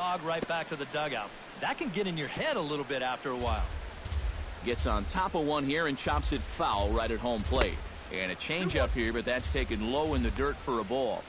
jog right back to the dugout. That can get in your head a little bit after a while. Gets on top of one here and chops it foul right at home plate. And a changeup here, but that's taken low in the dirt for a ball.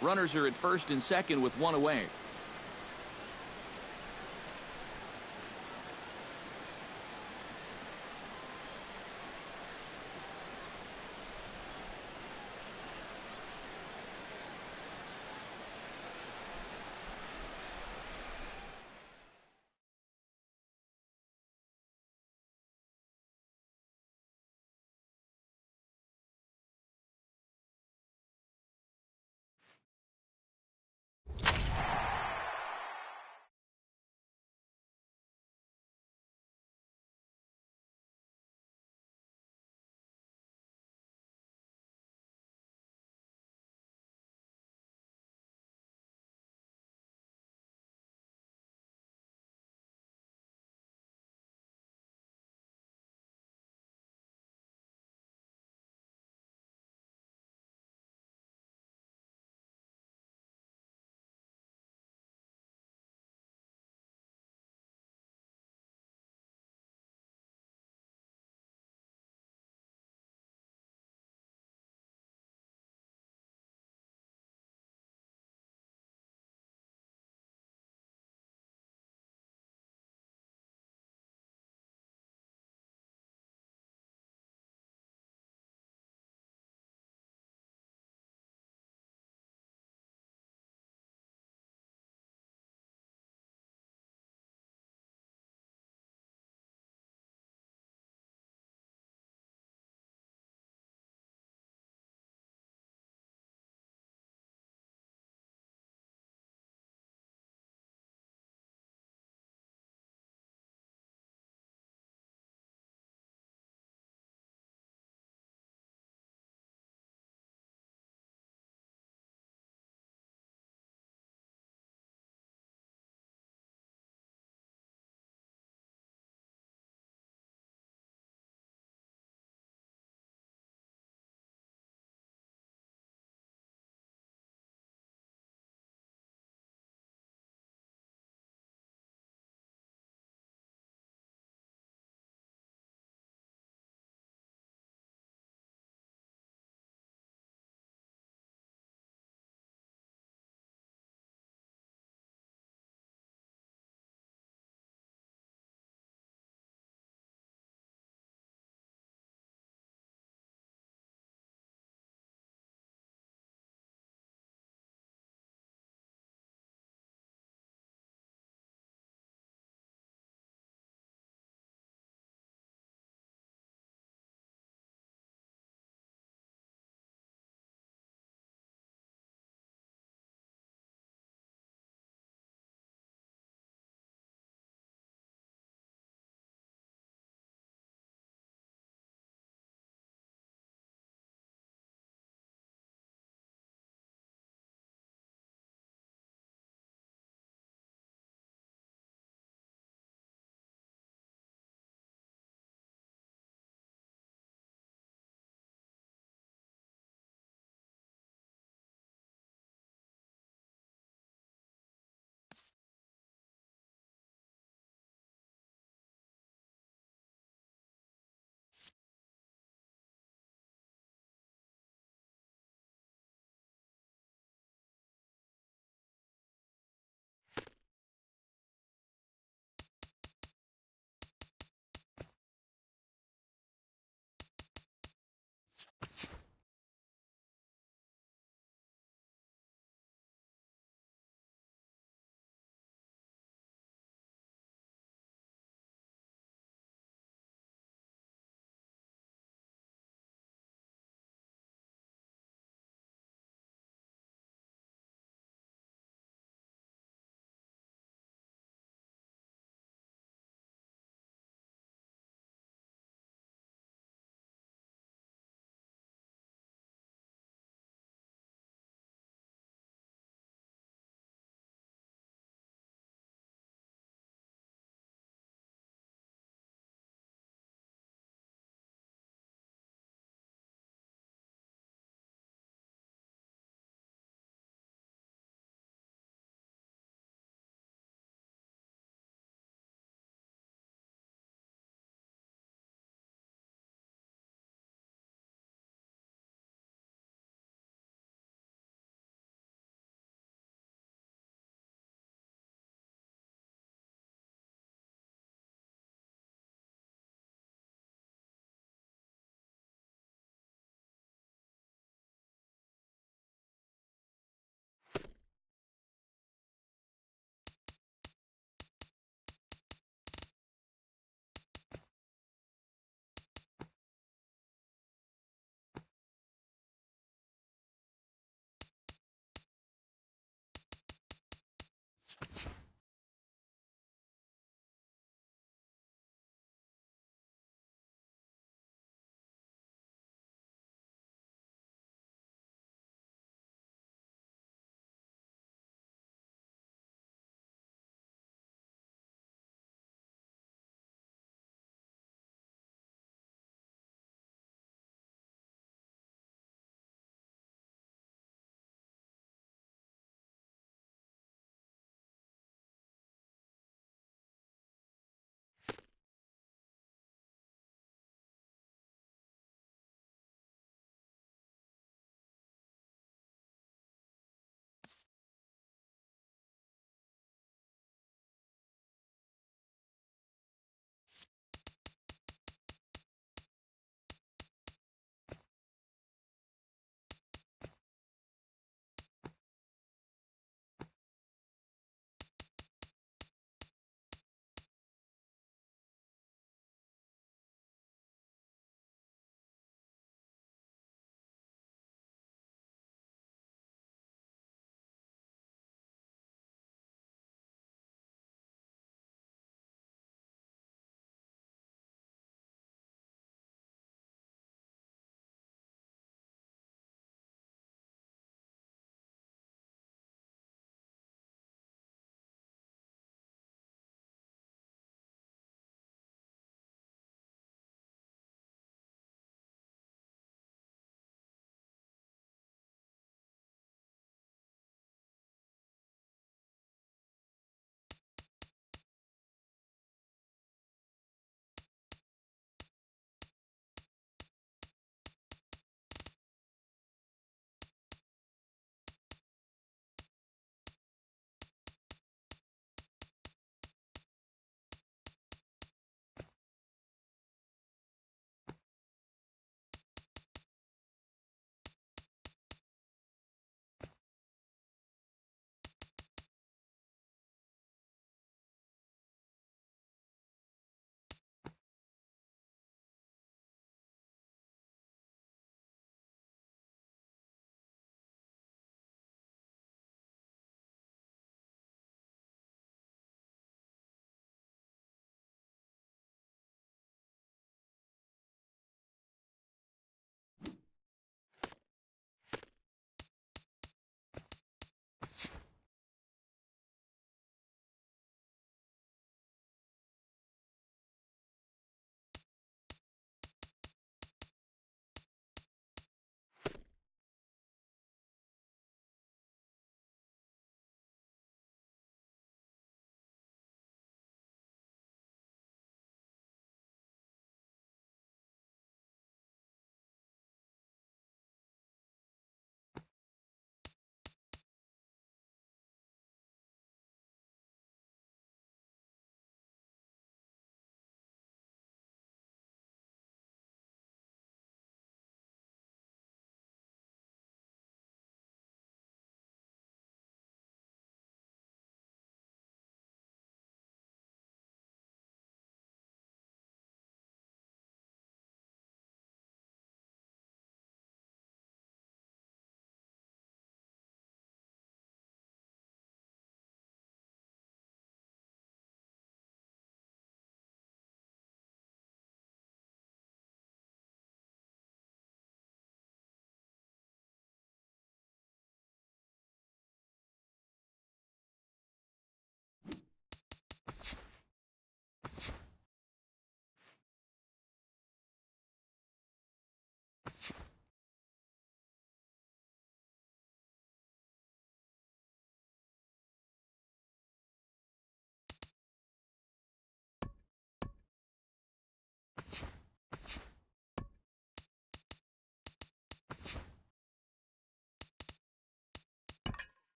Runners are at first and second with one away.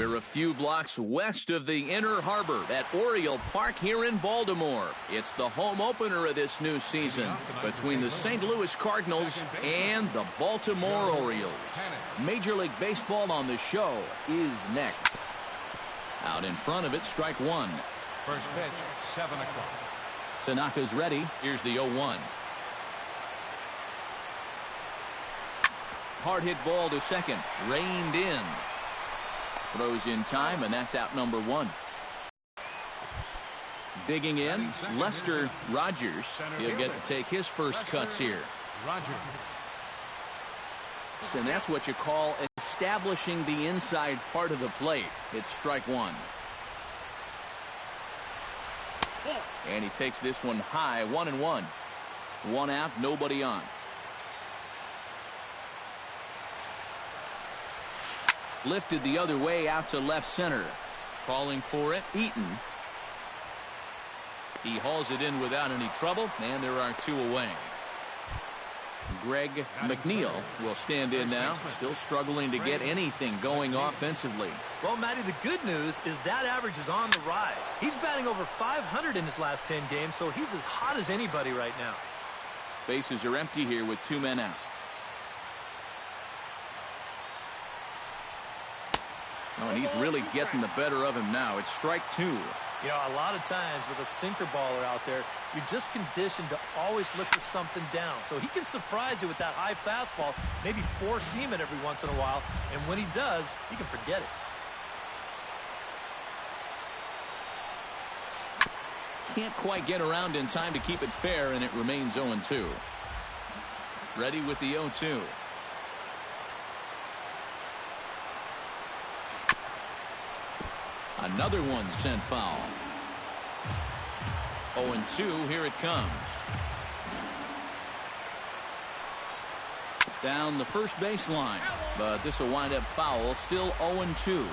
We're a few blocks west of the Inner Harbor at Oriole Park here in Baltimore. It's the home opener of this new season between the St. Louis Cardinals and the Baltimore Orioles. Major League Baseball on the show is next. Out in front of it, strike one. First pitch, 7 o'clock. Tanaka's ready. Here's the 0-1. Hard hit ball to second. Reined in. Throws in time, and that's out number 1. Digging in, Lester Rogers. He'll get to take his first cuts here. Rogers. And that's what you call establishing the inside part of the plate. It's strike one. And he takes this one high, 1-1. 1 out, nobody on. Lifted the other way out to left center. Calling for it, Eaton. He hauls it in without any trouble, and there are 2 away. Greg McNeil will stand in now, still struggling to get anything going offensively. Well, Matty, the good news is that average is on the rise. He's batting over 500 in his last 10 games, so he's as hot as anybody right now. Bases are empty here with 2 men out. Oh, and he's really getting the better of him now. It's strike 2. You know, a lot of times with a sinker baller out there, you're just conditioned to always look for something down. So he can surprise you with that high fastball, maybe 4-seam it every once in a while. And when he does, you can forget it. Can't quite get around in time to keep it fair, and it remains 0-2. Ready with the 0-2. Another one sent foul. 0-2, here it comes. Down the first baseline, but this will wind up foul. Still 0-2.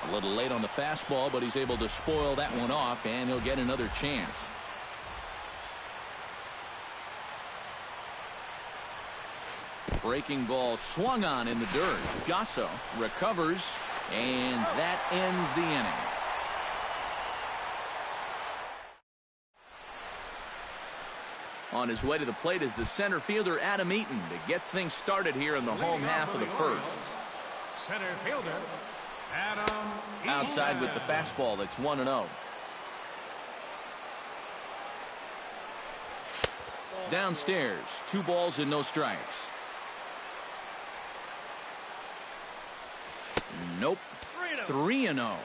A little late on the fastball, but he's able to spoil that one off, and he'll get another chance. Breaking ball swung on in the dirt. Jasso recovers, and that ends the inning. On his way to the plate is the center fielder, Adam Eaton, to get things started here in the home half of the first. Center fielder, Adam Eaton. Outside with the fastball, that's 1-0. Downstairs, 2 balls and no strikes. Nope. 3-0.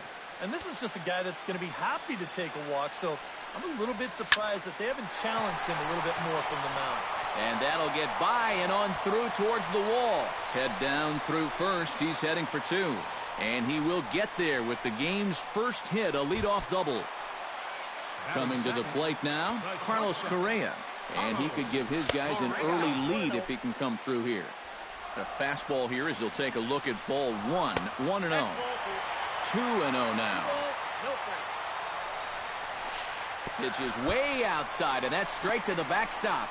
And this is just a guy that's going to be happy to take a walk, so I'm a little bit surprised that they haven't challenged him a little bit more from the mound. And that'll get by and on through towards the wall. Head down through first. He's heading for 2. And he will get there with the game's first hit, a leadoff double. Coming to the plate now, Carlos Correa. And he could give his guys an early lead if he can come through here. The fastball here as he'll take a look at ball 1. 1-0. 2-0 now. Pitch is way outside, and that's straight to the backstop.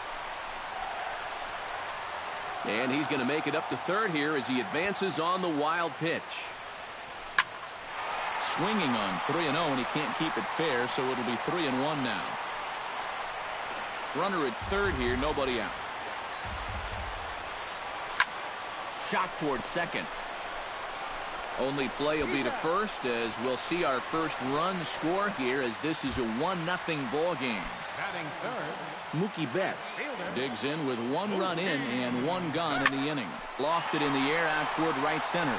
And he's going to make it up to third here as he advances on the wild pitch. Swinging on 3-0, and he can't keep it fair, so it'll be 3-1 now. Runner at third here, nobody out. Shot toward second. Only play will be to first as we'll see our first run score here as this is a 1-0 ball game. Batting third, Mookie Betts digs in with 1 run in and 1 gone in the inning. Lofted in the air out toward right center.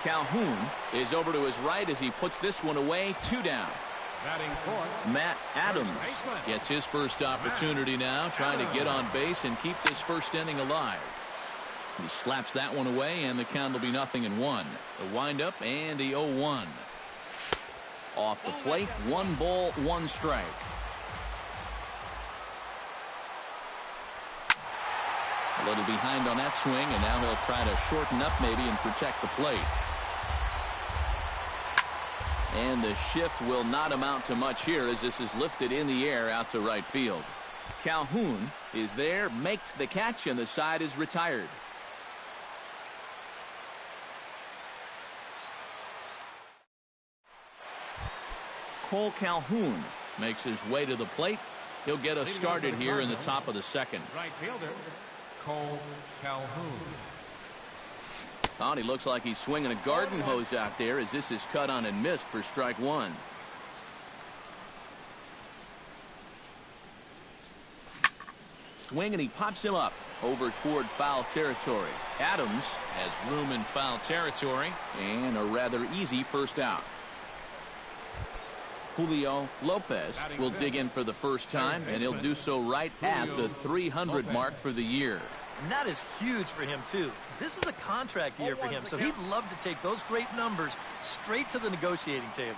Calhoun is over to his right as he puts this one away. 2 down. batting fourth, Matt Adams gets his first opportunity now, trying to get on base and keep this first inning alive. He slaps that one away, and the count will be 0-1. The windup and the 0-1. Off the plate, 1 ball, 1 strike. A little behind on that swing, and now he'll try to shorten up maybe and protect the plate. And the shift will not amount to much here as this is lifted in the air out to right field. Calhoun is there, makes the catch, and the side is retired. Cole Calhoun makes his way to the plate. He'll get us started here in the top of the second. Right fielder, Cole Calhoun. Oh, and he looks like he's swinging a garden hose out there as this is cut on and missed for strike one. Swing, and he pops him up over toward foul territory. Adams has room in foul territory and a rather easy first out. Julio Lopez will dig in for the first time, and he'll do so right at the 300 mark for the year. And that is huge for him, too. This is a contract year for him, so he'd love to take those great numbers straight to the negotiating table.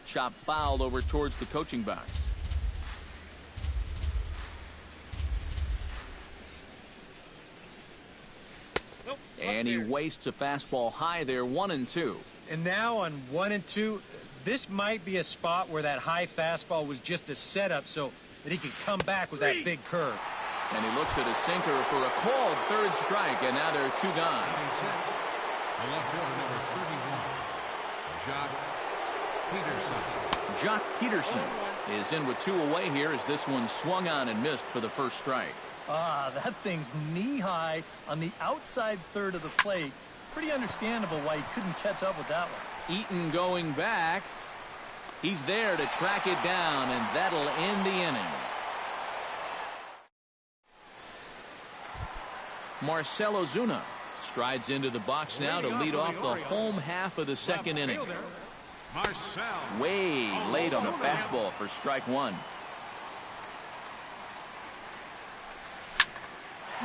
Chop fouled over towards the coaching box. And he wastes a fastball high there, 1-2. And now on 1-2, this might be a spot where that high fastball was just a setup so that he could come back with that big curve. And he looks at a sinker for a called third strike, and now there are two gone. The left fielder, number 31, Jhood Peterson. Jock Peterson is in with two away here as this one swung on and missed for the first strike. That thing's knee-high on the outside third of the plate. Pretty understandable why he couldn't catch up with that one. Eaton going back. He's there to track it down, and that'll end the inning. Marcell Ozuna strides into the box now to lead off the home half of the second inning. Marcell. Way late on the fastball for strike one.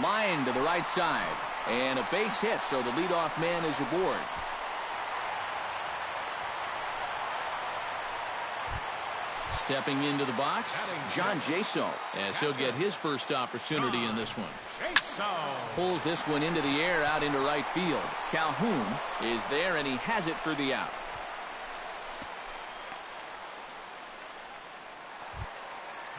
Line to the right side, and a base hit, so the leadoff man is aboard. Stepping into the box, John Jaso, as he'll get his first opportunity in this one. Pulls this one into the air out into right field. Calhoun is there, and he has it for the out.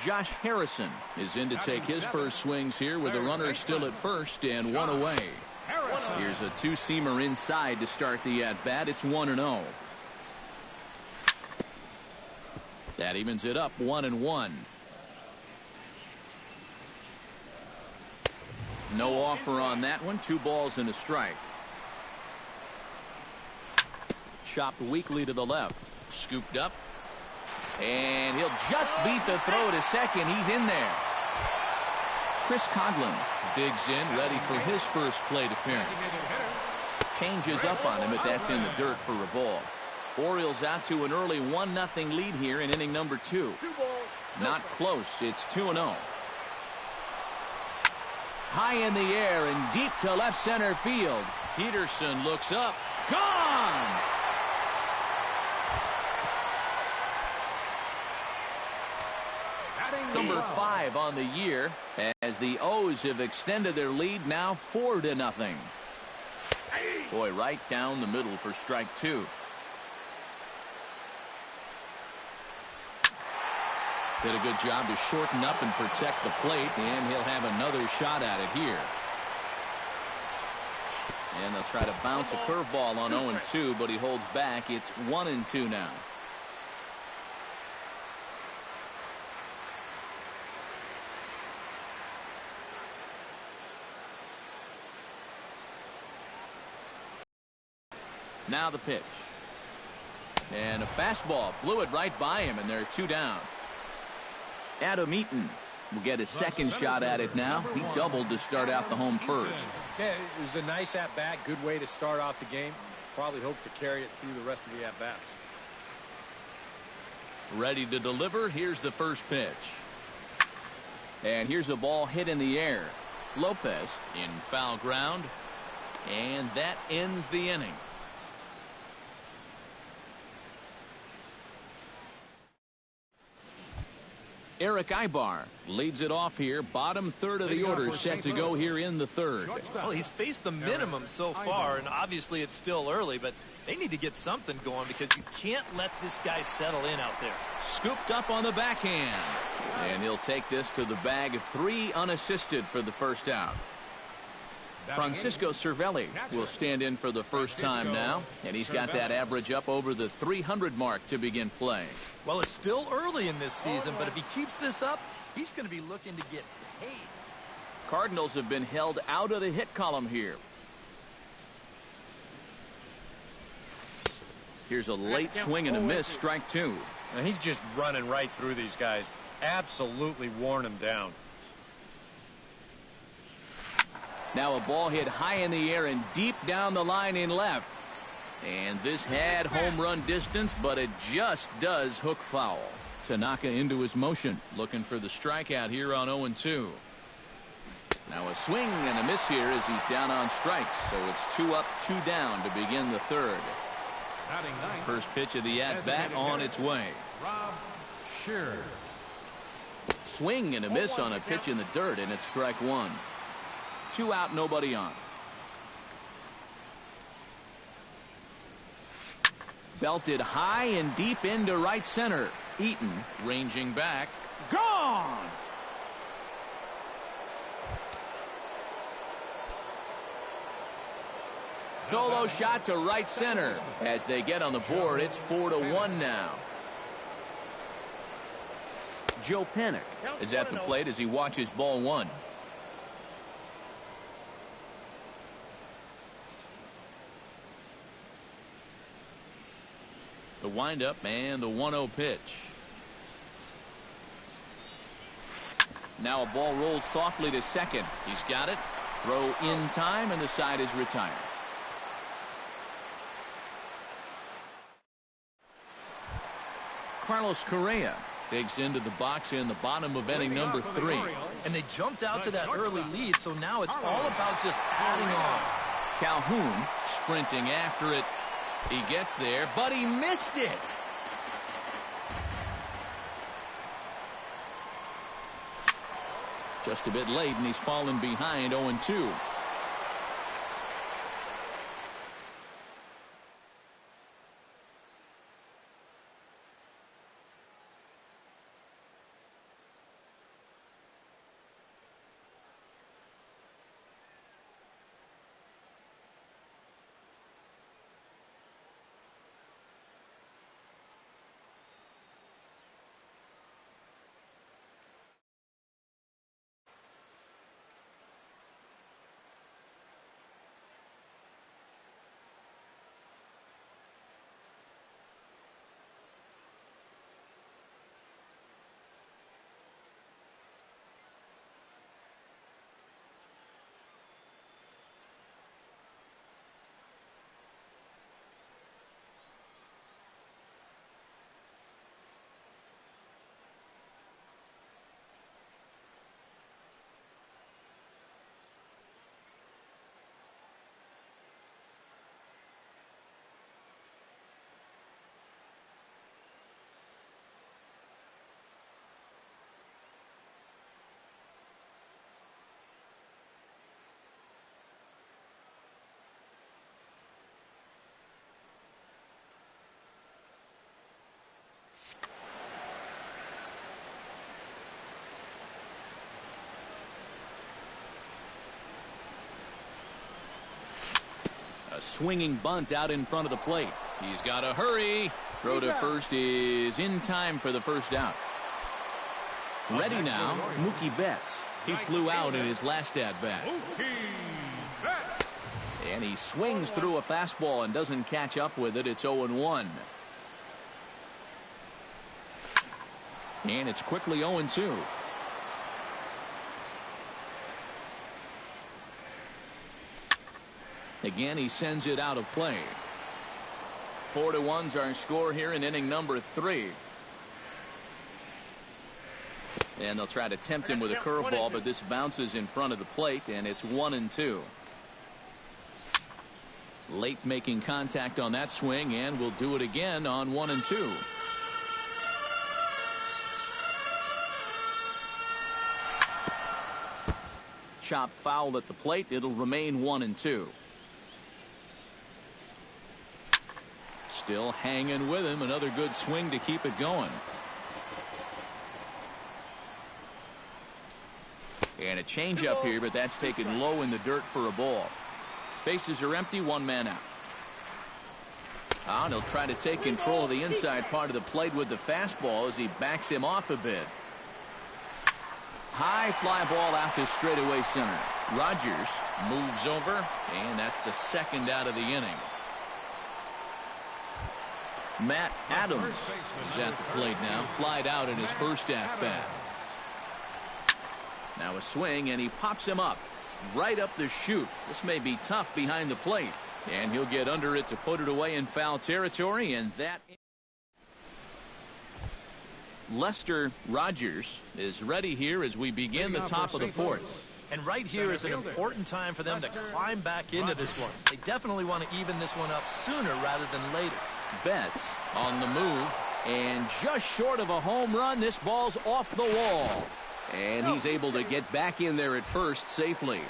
Josh Harrison is in to take his first swings here with a runner still at first and one away. Here's a two-seamer inside to start the at-bat. It's 1-0. That evens it up 1-1. No offer on that one. 2 balls and a strike. Chopped weakly to the left. Scooped up. And he'll just beat the throw to second. He's in there. Chris Coghlan digs in, ready for his first plate appearance. Changes up on him, but that's in the dirt for a ball. Orioles out to an early 1-0 lead here in inning number 2. Not close. It's 2-0. High in the air and deep to left center field. Peterson looks up. Gone! Number 5 on the year as the O's have extended their lead now 4-0. Boy, right down the middle for strike 2. Did a good job to shorten up and protect the plate, and he'll have another shot at it here. And they'll try to bounce a curveball on 0-2, but he holds back. It's 1-2 now. Now the pitch. And a fastball blew it right by him, and there are 2 down. Adam Eaton will get his second shot at it now. He doubled to start out the home first. Yeah, it was a nice at-bat. Good way to start off the game. Probably hopes to carry it through the rest of the at-bats. Ready to deliver. Here's the first pitch. And here's a ball hit in the air. Lopez in foul ground. And that ends the inning. Eric Ibar leads it off here. Bottom third of the order set to go here in the third. Well, he's faced the minimum so far, and obviously it's still early, but they need to get something going because you can't let this guy settle in out there. Scooped up on the backhand. And he'll take this to the bag of 3 unassisted for the first out. Francisco Cervelli will stand in for the first time now, and he's got that average up over the 300 mark to begin play. Well, it's still early in this season, but if he keeps this up, he's going to be looking to get paid. Cardinals have been held out of the hit column here. Here's a late swing and a miss, strike 2. And he's just running right through these guys. Absolutely worn them down. Now a ball hit high in the air and deep down the line in left. And this had home run distance, but it just does hook foul. Tanaka into his motion, looking for the strikeout here on 0-2. Now a swing and a miss here as he's down on strikes. So it's 2 up, 2 down to begin the third. First pitch of the at-bat on its way. Rob Shearer. Swing and a miss on a pitch in the dirt, and it's strike 1. 2 out, nobody on. Belted high and deep into right center. Eaton ranging back. Gone! Solo shot to right center. As they get on the board, it's 4-1 now. Joe Panik is at the plate as he watches ball 1. The windup and the 1-0 pitch. Now a ball rolled softly to second. He's got it. Throw in time, and the side is retired. Carlos Correa digs into the box in the bottom of inning number 3. And they jumped out to that early lead, so now it's all about just adding on. Calhoun sprinting after it. He gets there, but he missed it. Just a bit late, and he's fallen behind 0-2. A swinging bunt out in front of the plate. He's got to hurry. Throw to first is in time for the first out. Ready now, Mookie Betts. He flew out in his last at-bat. And he swings through a fastball and doesn't catch up with it. It's 0-1. And it's quickly 0-2. Again, he sends it out of play. 4-1's our score here in inning number 3. And they'll try to tempt him with a curveball, but this bounces in front of the plate, and it's 1-2. Late making contact on that swing, and we'll do it again on 1-2. chop foul at the plate. It'll remain 1-2. Still hanging with him. Another good swing to keep it going. And a changeup here, but that's taken low in the dirt for a ball. Bases are empty, one man out. And he'll try to take control of the inside part of the plate with the fastball as he backs him off a bit. High fly ball out to straightaway center. Rogers moves over, and that's the second out of the inning. Matt Adams is at the plate now, flied out in his first at-bat. Now a swing, and he pops him up right up the chute. This may be tough behind the plate, and he'll get under it to put it away in foul territory. And that Lester Rogers is ready here as we begin the top of the fourth. And right here is an important time for them to climb back into this one. They definitely want to even this one up sooner rather than later. Betts on the move, and just short of a home run. This ball's off the wall, and he's able to get back in there at first safely.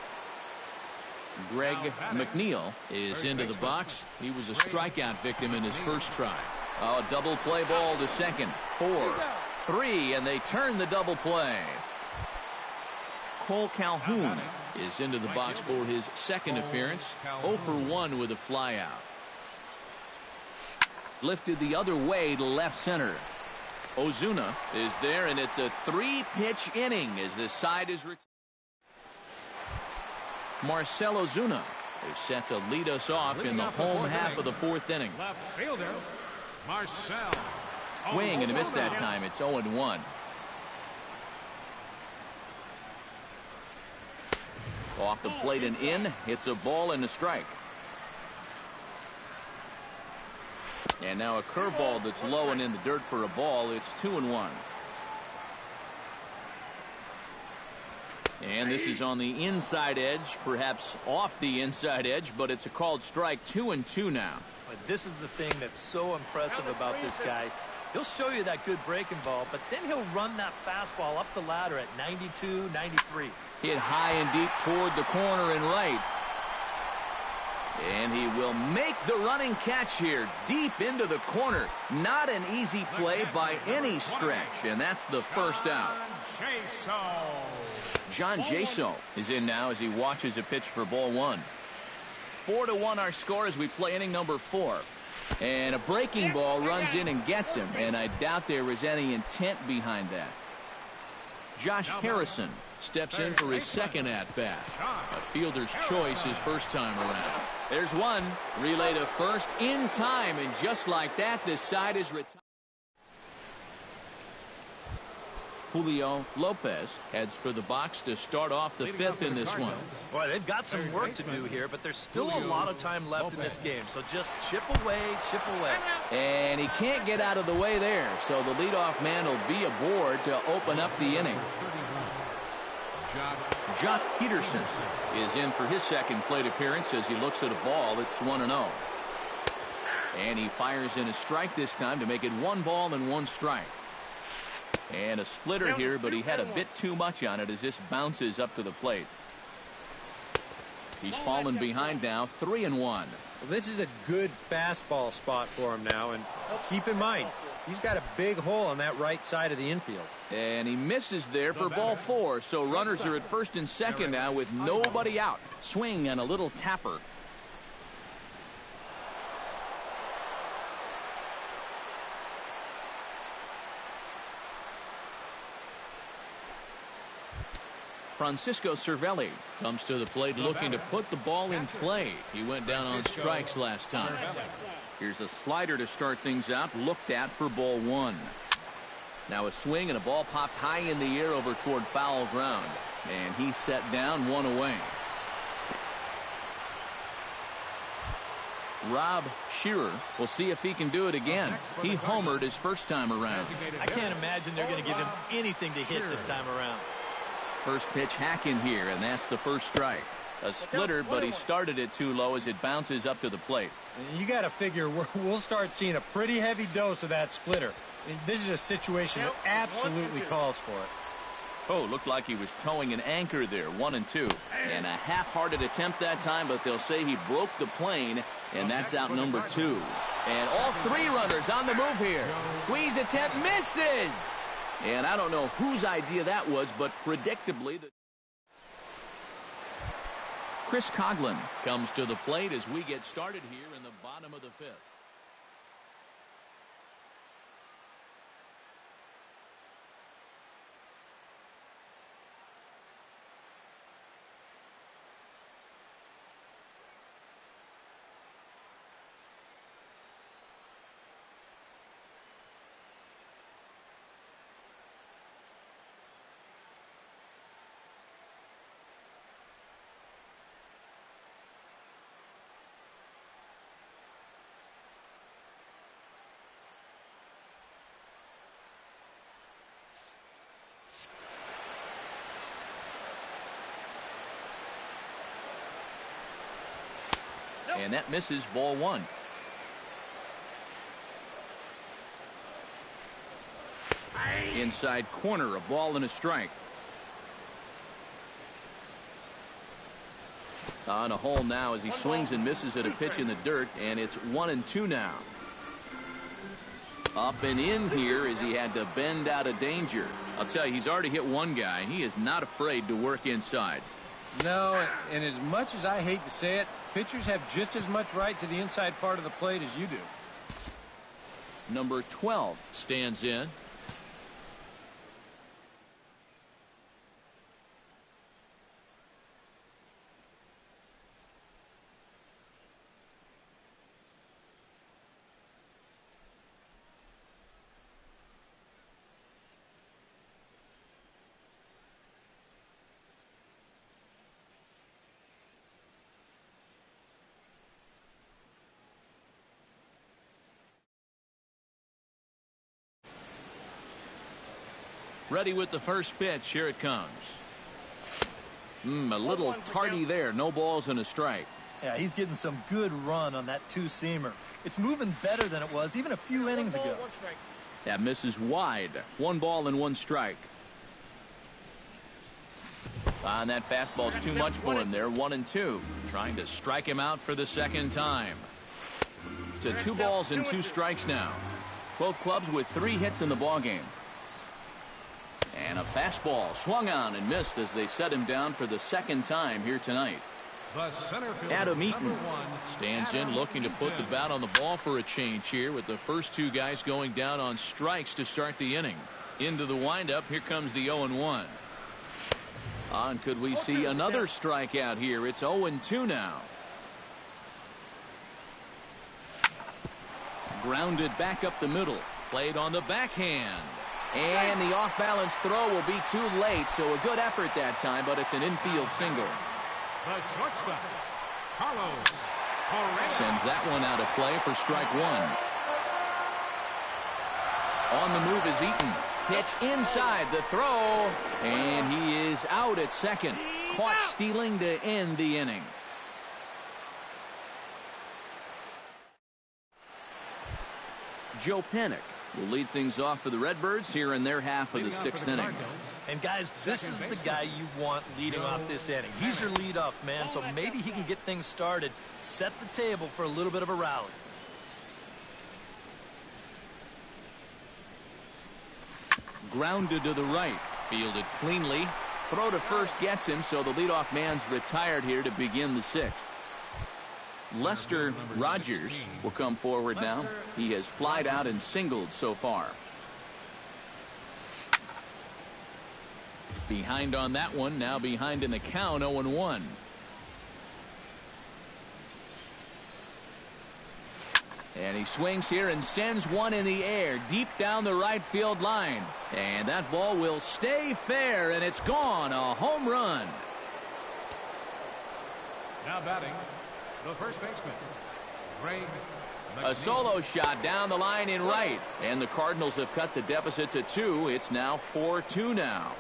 Greg McNeil is into the box. He was a strikeout victim in his first try. Oh, double play ball to second. 4-3, and they turn the double play. Cole Calhoun is into the box for his second appearance. 0 for 1 with a flyout. Lifted the other way to left center. Ozuna is there, and it's a 3-pitch inning as this side is retired. Marcell Ozuna is set to lead us off in the home half of the fourth inning. Left fielder, Marcell. Swing and a miss that time. It's 0-1. Off the plate and in. It's a ball and a strike. And now a curveball that's low and in the dirt for a ball. It's 2-1. And this is on the inside edge, perhaps off the inside edge, but it's a called strike. 2-2 now. But this is the thing that's so impressive about this guy. He'll show you that good breaking ball, but then he'll run that fastball up the ladder at 92, 93. Hit high and deep toward the corner and right. And he will make the running catch here deep into the corner. Not an easy play by any stretch, and that's the first out. John Jaso is in now as he watches a pitch for ball one. 4-1 our score as we play inning number 4. And a breaking ball runs in and gets him, and I doubt there is any intent behind that. Josh Harrison steps in for his second at-bat. A fielder's choice his first time around. There's one. Relay to first in time, and just like that, this side is retired. Julio Lopez heads for the box to start off the fifth in this one. Boy, they've got some work to do here, but there's still a lot of time left in this game. So just chip away, chip away. And he can't get out of the way there. So the leadoff man will be aboard to open up the inning. Jock Peterson is in for his second plate appearance as he looks at a ball. It's 1-0. And he fires in a strike this time to make it 1 ball and 1 strike. And a splitter here, but he had a bit too much on it as this bounces up to the plate. He's fallen behind now, 3-1. Well, this is a good fastball spot for him now, and keep in mind, he's got a big hole on that right side of the infield. And he misses there for ball 4, so runners are at first and second now with nobody out. Swing and a little tapper. Francisco Cervelli comes to the plate looking to put the ball in play. He went down on strikes last time. Here's a slider to start things out, looked at for ball 1. Now a swing and a ball popped high in the air over toward foul ground. And he's set down, 1 away. Rob Shearer will see if he can do it again. He homered his first time around. I can't imagine they're going to give him anything to hit this time around. First pitch hack in here, and that's the first strike. A splitter, but he started it too low as it bounces up to the plate. You got to figure we'll start seeing a pretty heavy dose of that splitter. This is a situation that absolutely calls for it. Oh, looked like he was towing an anchor there. 1-2. And a half-hearted attempt that time, but they'll say he broke the plane, and that's out number 2. And all 3 runners on the move here. Squeeze attempt misses. And I don't know whose idea that was, but predictably, Chris Coughlin comes to the plate as we get started here in the bottom of the 5th. And that misses. Ball 1. Inside corner, a ball and a strike. On a hole now as he swings and misses at a pitch in the dirt, and it's 1-2 now. Up and in here as he had to bend out of danger. I'll tell you, he's already hit one guy. He is not afraid to work inside. No, and as much as I hate to say it, pitchers have just as much right to the inside part of the plate as you do. Number 12 stands in. Ready with the first pitch. Here it comes. A little tardy there. No balls and a strike. Yeah, he's getting some good run on that 2-seamer. It's moving better than it was even a few innings ago. That misses wide. 1 ball and 1 strike. And that fastball's too much for him there. 1-2. Trying to strike him out for the second time. To 2 balls and 2 strikes now. Both clubs with 3 hits in the ballgame. And a fastball swung on and missed as they set him down for the second time here tonight. Adam Eaton stands in looking to put the bat on the ball for a change here with the first 2 guys going down on strikes to start the inning. Into the windup. Here comes the 0-1. On could we see another strikeout here? It's 0-2 now. Grounded back up the middle. Played on the backhand. And the off-balance throw will be too late, so a good effort that time, but it's an infield single. The shortstop, Carlos. Sends that one out of play for strike 1. On the move is Eaton. Pitch inside the throw, and he is out at second. Caught stealing to end the inning. Joe Panik will lead things off for the Redbirds here in their half of the 6th inning. And guys, this is the guy you want leading off this inning. He's your leadoff man, so maybe he can get things started, set the table for a little bit of a rally. Grounded to the right, fielded cleanly. Throw to first gets him, so the leadoff man's retired here to begin the 6th. Lester Rogers will come forward now. He has flied out and singled so far. Behind on that one, now behind in the count. 0-1. And he swings here and sends one in the air deep down the right field line. And that ball will stay fair, and it's gone. A home run. Now batting, the first baseman, Greg A solo shot down the line in right. And the Cardinals have cut the deficit to 2. It's now 4-2 now.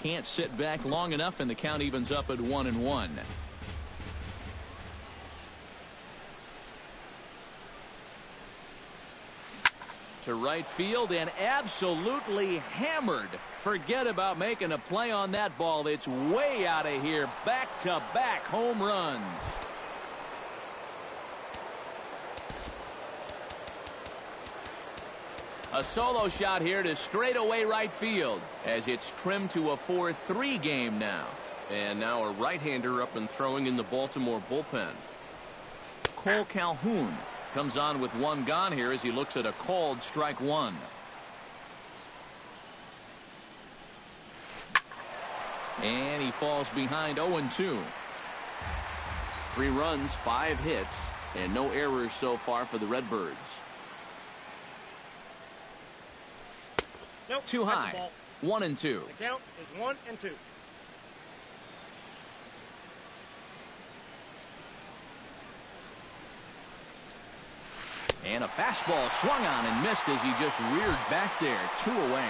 Can't sit back long enough, and the count evens up at 1-1. to right field and absolutely hammered. Forget about making a play on that ball. It's way out of here. Back-to-back home runs. A solo shot here to straightaway right field as it's trimmed to a 4-3 game now. And now a right-hander up and throwing in the Baltimore bullpen. Cole Calhoun comes on with one gone here as he looks at a called strike one. And he falls behind 0-2. 3 runs, 5 hits, and no errors so far for the Redbirds. Nope, too high. 1-2. The count is 1-2. And a fastball swung on and missed as he just reared back there. 2 away.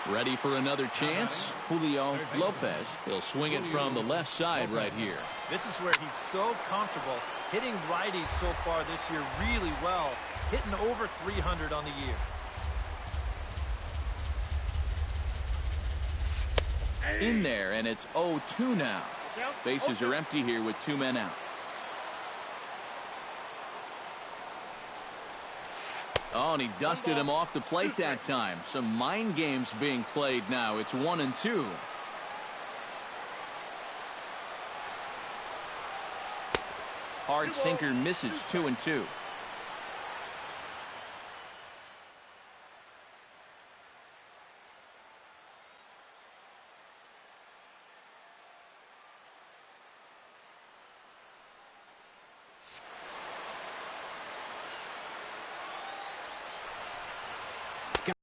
Ready for another chance? Julio Lopez. He'll swing it from the left side right here. This is where he's so comfortable hitting righties so far this year really well. Hitting over 300 on the year. In there, and it's 0-2 now. Bases are empty here with 2 men out. Oh, and he dusted him off the plate that time. Some mind games being played now. It's 1-2. Hard sinker misses. 2-2.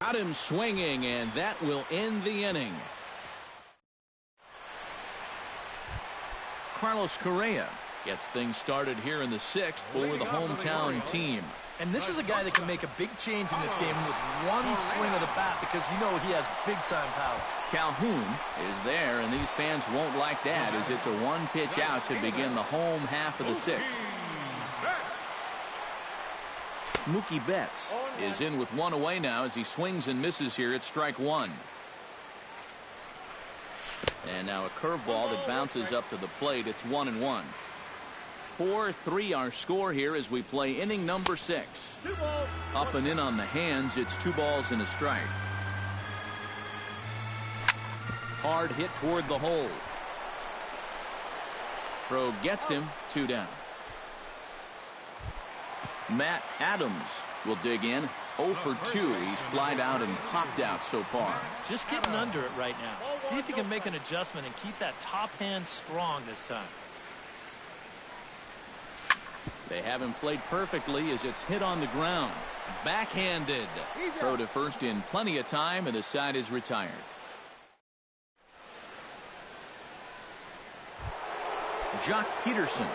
Got him swinging, and that will end the inning. Carlos Correa gets things started here in the 6th for the hometown team. And this is a guy that can make a big change in this game with one swing of the bat because you know he has big-time power. Calhoun is there, and these fans won't like that as it's a 1-pitch out to begin the home half of the 6th. Mookie Betts is in with 1 away now as he swings and misses here at strike 1. And now a curveball that bounces up to the plate. It's 1-1. 4-3 our score here as we play inning number 6. Up and in on the hands. It's 2 balls and a strike. Hard hit toward the hole. Throw gets him. 2 down. Matt Adams will dig in. 0 for 2. He's flied out and popped out so far. Just getting under it right now. See if he can make an adjustment and keep that top hand strong this time. They have him played perfectly as it's hit on the ground. Backhanded. Throw to first in plenty of time, and the side is retired. Jock Peterson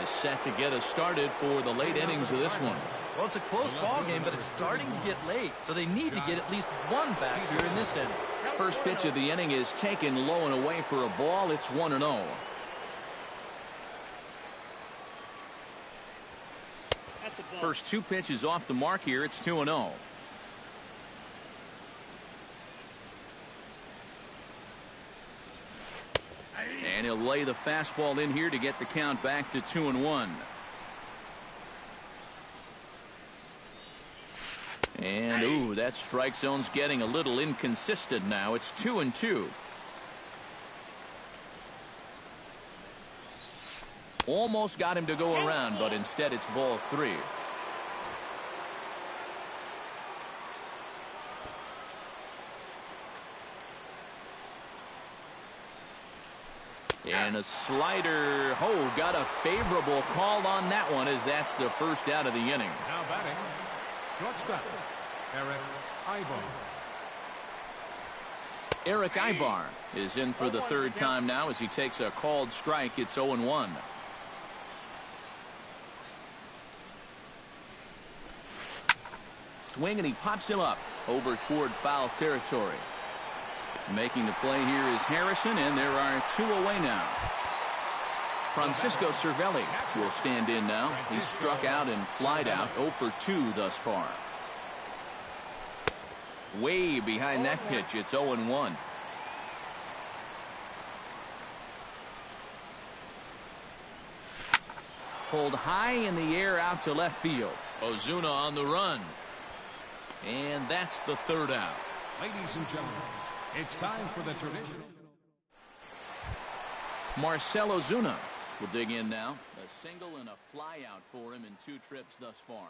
is set to get us started for the late innings of this one. Well, it's a close ball game, but it's starting to get late, so they need to get at least 1 back here in this inning. First pitch of the inning is taken low and away for a ball. It's 1-0. First 2 pitches off the mark here. It's 2-0. And he'll lay the fastball in here to get the count back to 2-1. And ooh, that strike zone's getting a little inconsistent now. It's 2-2. Almost got him to go around, but instead it's ball 3. And a slider. Oh, got a favorable call on that one as that's the first out of the inning. Now batting, shortstop, Eric Ivar. Eric Ivar is in for the 3rd time now as he takes a called strike. It's 0-1. Swing, and he pops him up over toward foul territory. Making the play here is Harrison, and there are 2 away now. Francisco Cervelli will stand in now. He struck out and flied out 0 for 2 thus far. Way behind that pitch. It's 0-1. Pulled high in the air out to left field. Ozuna on the run. And that's the third out. Ladies and gentlemen, it's time for the traditional. Marcell Ozuna will dig in now. A single and a fly out for him in 2 trips thus far.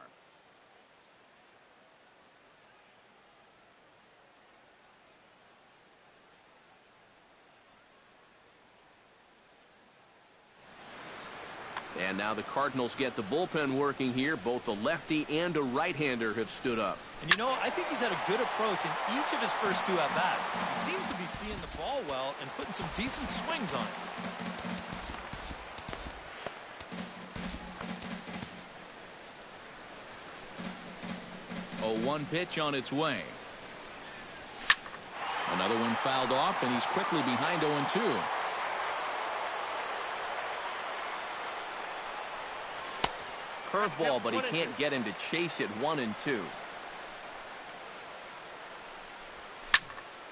And now the Cardinals get the bullpen working here. Both a lefty and a right-hander have stood up. And you know, I think he's had a good approach in each of his first 2 at-bats. He seems to be seeing the ball well and putting some decent swings on it. 0-1 pitch on its way. Another one fouled off, and he's quickly behind 0-2. Curveball, but he can't get him to chase it. 1-2.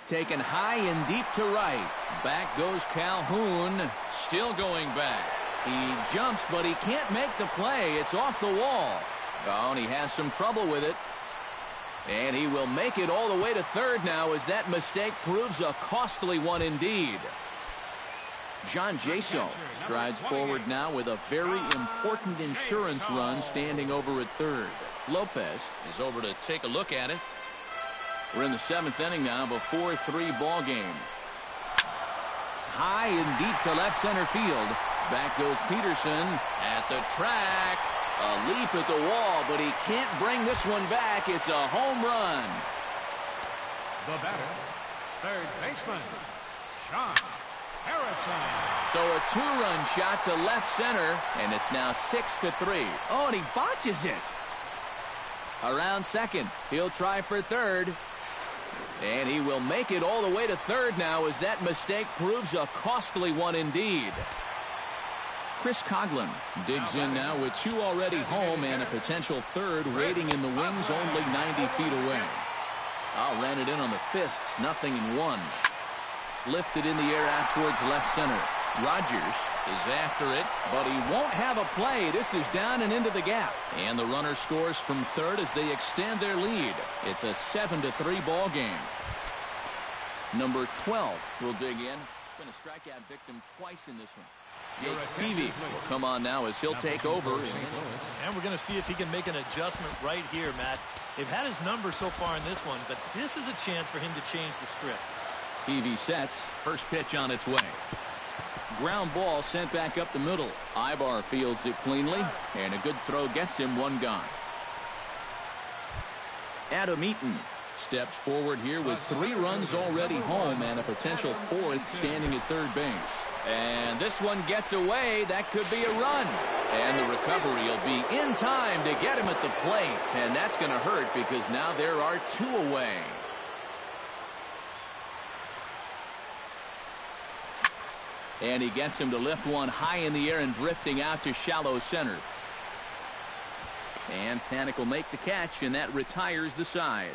Taken high and deep to right. Back goes Calhoun. Still going back. He jumps, but he can't make the play. It's off the wall. Oh, and he has some trouble with it. And he will make it all the way to third now, as that mistake proves a costly one indeed. John Jaso strides forward now with a very important insurance run, standing over at third. Lopez is over to take a look at it. We're in the 7th inning now of a 4-3 ball game. High and deep to left center field. Back goes Peterson at the track. A leap at the wall, but he can't bring this one back. It's a home run. The batter, third baseman, Josh Harrison. So a 2-run shot to left center, and it's now 6-3. Oh, and he botches it. Around second, he'll try for third. And he will make it all the way to third now, as that mistake proves a costly one indeed. Chris Coghlan digs in now with 2 already home and a potential third waiting in the wings, only 90 feet away. Ran it in on the fists, 0-1. Lifted in the air out towards left center. Rogers is after it, but he won't have a play. This is down and into the gap. And the runner scores from third as they extend their lead. It's a 7-3 ball game. Number 12 will dig in. Been a strikeout victim twice in this one. Jake Peavy will come on now as he'll take over. And we're going to see if he can make an adjustment right here, Matt. They've had his number so far in this one, but this is a chance for him to change the script. Peavy sets. First pitch on its way. Ground ball sent back up the middle. Ibar fields it cleanly, and a good throw gets him 1 gone. Adam Eaton steps forward here with 3 runs already home and a potential 4th standing at third base. And this one gets away. That could be a run. And the recovery will be in time to get him at the plate. And that's going to hurt, because now there are 2 away. And he gets him to lift one high in the air and drifting out to shallow center. And Panik will make the catch, and that retires the side.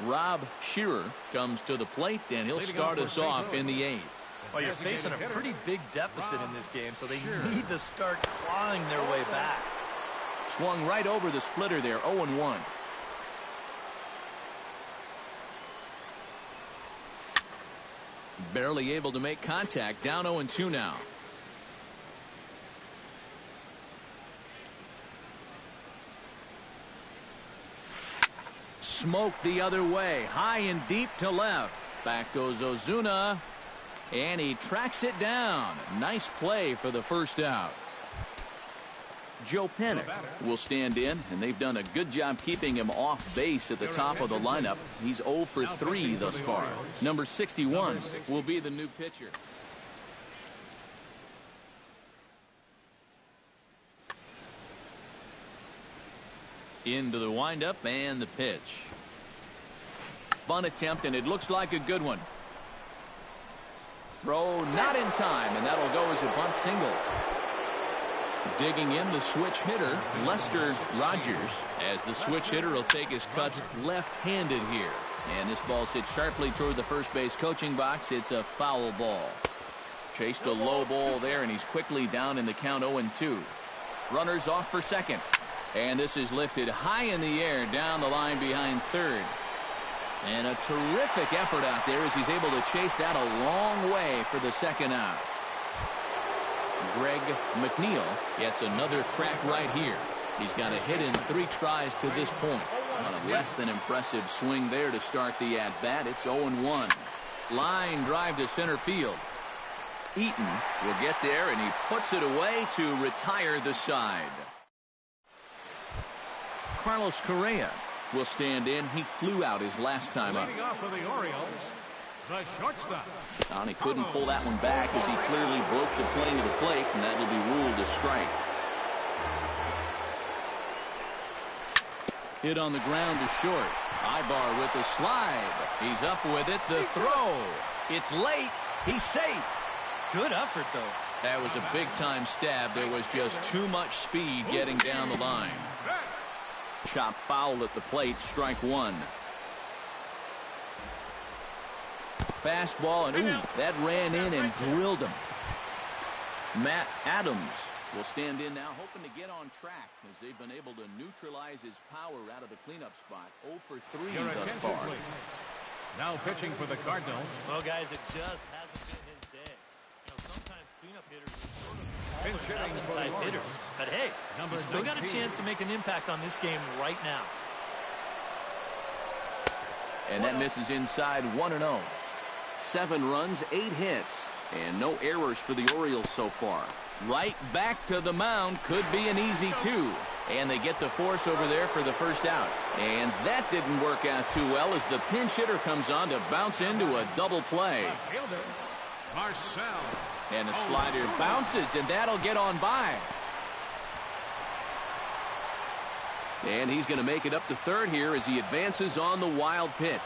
Rob Shearer comes to the plate, and he'll start us off in the 8th. Well, you're facing a pretty big deficit in this game, so they need to start clawing their way back. Swung right over the splitter there, 0-1. Barely able to make contact, down 0-2 now. Smoke the other way, high and deep to left. Back goes Ozuna, and he tracks it down. Nice play for the first out. Joe Panik will stand in, and they've done a good job keeping him off base at the top of the lineup. He's 0 for 3 thus far. Number 61 will be the new pitcher. Into the windup and the pitch. Bunt attempt, and it looks like a good one. Throw not in time, and that'll go as a bunt single. Digging in the switch hitter, Lester Rogers, as the switch hitter will take his cuts left-handed here. And this ball's hit sharply toward the first base coaching box. It's a foul ball. Chased a low ball there, and he's quickly down in the count 0-2. Runners off for second. And this is lifted high in the air down the line behind third. And a terrific effort out there as he's able to chase that a long way for the second out. Greg McNeil gets another crack right here. He's got a hit in 3 tries to this point. On a less than impressive swing there to start the at-bat. It's 0-1. Line drive to center field. Eaton will get there, and he puts it away to retire the side. Carlos Correa will stand in. He flew out his last time up. Leading off for the Orioles, the shortstop. He couldn't pull that one back as he clearly broke the plane to the plate, and that will be ruled a strike. Hit on the ground to short. Ibar with the slide. He's up with it. The throw. It's late. He's safe. Good effort, though. That was a big-time stab. There was just too much speed getting down the line. Chop foul at the plate. Strike 1. Fastball, and ooh, that ran in and drilled him. Matt Adams will stand in now, hoping to get on track as they've been able to neutralize his power out of the cleanup spot. 0 for 3 Your thus attention, far. please. Now pitching for the Cardinals. Well, guys, it just hasn't been his day. You know, sometimes cleanup hitters are sort of Pinch hitting for the type hitters. Orioles. But hey, he's still got a 19. chance to make an impact on this game right now. And that misses inside 1-0. 7 runs, 8 hits, and no errors for the Orioles so far. Right back to the mound. Could be an easy 2. And they get the force over there for the first out. And that didn't work out too well as the pinch hitter comes on to bounce into a double play. Left fielder, Marcel. And the slider bounces, and that'll get on by. And he's going to make it up to third here as he advances on the wild pitch.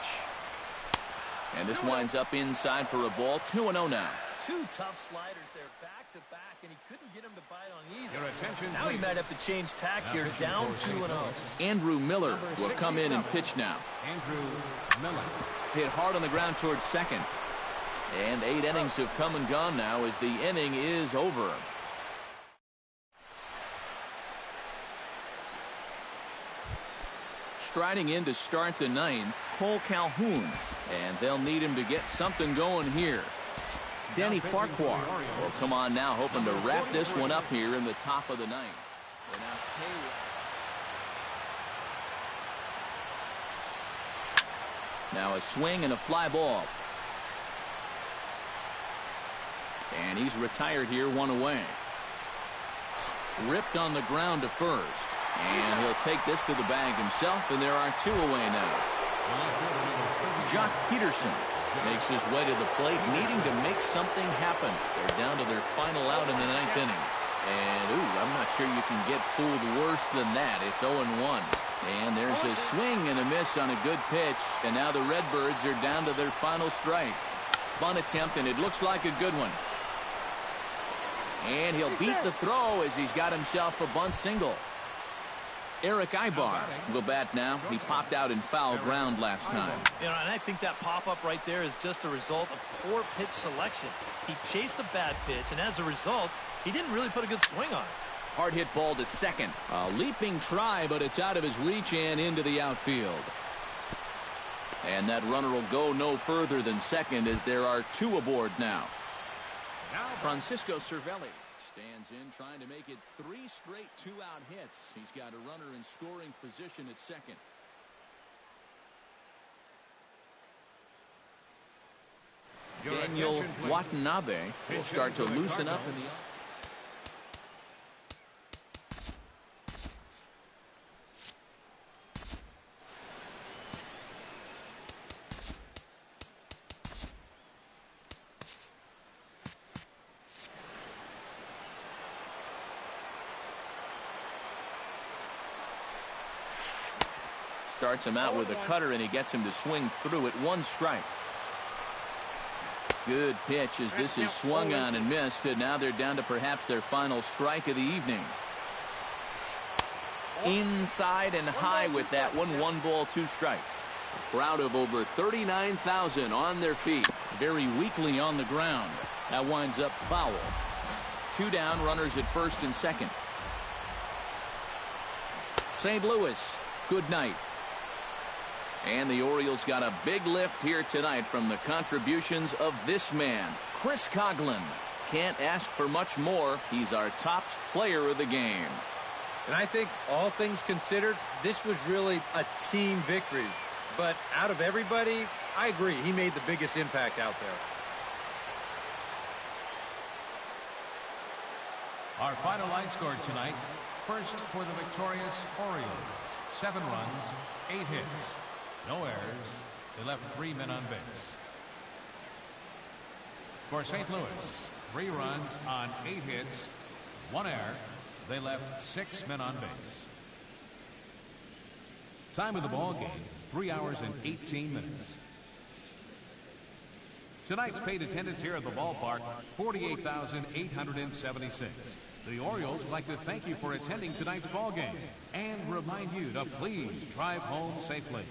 And this winds up inside for a ball. 2-0 now. 2 tough sliders there back to back, and he couldn't get him to bite on either. Your attention, Now he please. might have to change tack Now here, pitching down for 2-0. Andrew Miller Number will come in and 67. pitch now. Andrew Miller. Hit hard on the ground towards second. And 8 innings have come and gone now as the inning is over. Striding in to start the 9th, Cole Calhoun. And they'll need him to get something going here. Denny Farquhar will come on now, hoping to wrap this one up here in the top of the 9th. And now a swing and a fly ball. And he's retired here, 1 away. Ripped on the ground to first. And he'll take this to the bag himself, and there are 2 away now. Jock Peterson makes his way to the plate, needing to make something happen. They're down to their final out in the 9th inning. And, ooh, I'm not sure you can get fooled worse than that. It's 0-1. And there's a swing and a miss on a good pitch. And now the Redbirds are down to their final strike. Bunt attempt, and it looks like a good one. And he'll beat the throw as he's got himself a bunt single. Eric Ibar will bat now. He popped out in foul ground last time. You know, and I think that pop-up right there is just a result of poor pitch selection. He chased a bad pitch, and as a result, he didn't really put a good swing on it. Hard hit ball to second. A leaping try, but it's out of his reach and into the outfield. And that runner will go no further than second as there are 2 aboard now. Francisco Cervelli stands in, trying to make it 3 straight 2-out hits. He's got a runner in scoring position at second. Daniel Watanabe will start to loosen up in the starts him out with a cutter, and he gets him to swing through it. 1 strike. Good pitch as this is swung on and missed, and now they're down to perhaps their final strike of the evening. Inside and high with that one. 1 ball, 2 strikes. A crowd of over 39,000 on their feet. Very weakly on the ground. That winds up foul. 2 down, runners at first and second. St. Louis, good night. And the Orioles got a big lift here tonight from the contributions of this man, Chris Coghlan. Can't ask for much more. He's our top player of the game. And I think, all things considered, this was really a team victory. But out of everybody, I agree, he made the biggest impact out there. Our final line score tonight. First for the victorious Orioles. 7 runs, 8 hits. No errors. They left 3 men on base. For St. Louis, 3 runs on 8 hits, 1 error. They left 6 men on base. Time of the ball game, 3 hours and 18 minutes. Tonight's paid attendance here at the ballpark, 48,876. The Orioles would like to thank you for attending tonight's ball game and remind you to please drive home safely.